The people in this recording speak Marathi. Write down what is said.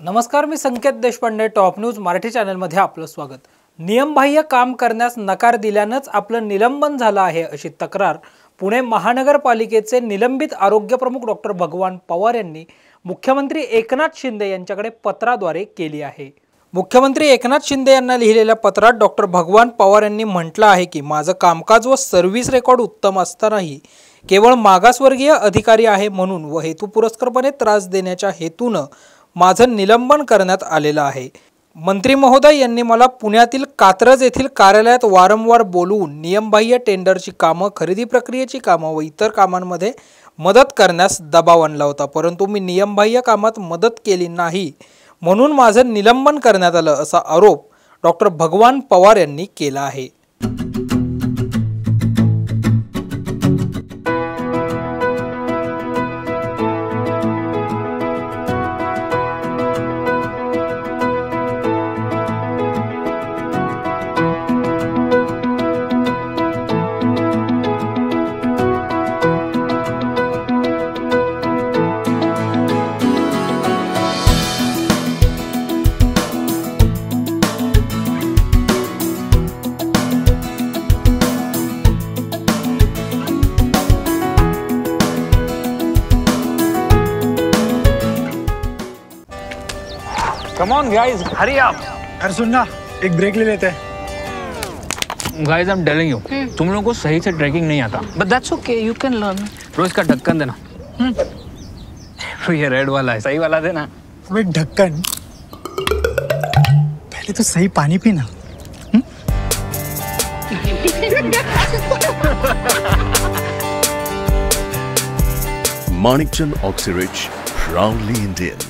नमस्कार, मी संकेत देशपांडे, टॉप न्यूज मराठी चॅनलमध्ये आपलं स्वागत। नियमबाह्य काम करण्यास नकार दिल्यानंच आपलं निलंबन झालं आहे अशी तक्रार पुणे महानगरपालिकेचे निलंबित आरोग्य प्रमुख डॉक्टर भगवान पवार यांनी मुख्यमंत्री एकनाथ शिंदे यांच्याकडे पत्राद्वारे केली आहे। मुख्यमंत्री एकनाथ शिंदे यांना लिहिलेल्या पत्रात डॉक्टर भगवान पवार यांनी म्हटलं आहे की माझं कामकाज व सर्व्हिस रेकॉर्ड उत्तम असतानाही केवळ मागासवर्गीय अधिकारी आहे म्हणून व हेतुपुरस्सरपणे त्रास देण्याच्या हेतूने माझं निलंबन करण्यात आलेलं आहे। मंत्री महोदय यांनी मला पुण्यातील कात्रज येथील कार्यालयात वारंवार बोलवून नियमबाह्य टेंडरची कामं, खरेदी प्रक्रियेची कामं व इतर कामांमध्ये मदत करण्यास दबाव आणला होता, परंतु मी नियमबाह्य कामात मदत केली नाही म्हणून माझं निलंबन करण्यात आलं असा आरोप डॉक्टर भगवान पवार यांनी केला आहे। Come on guys, hurry up. अरे सुन ना, एक ब्रेक ले लेते हैं। Guys, I'm telling you, तुम लोगों को सही से ट्रैकिंग नहीं आता। But that's okay, you can learn. रोज का ढक्कन देना। तो ये रेड वाला है, सही वाला देना। अबे ढक्कन, पहले तो सही पानी पीना। Manikchand Oxyrich, proudly Indian.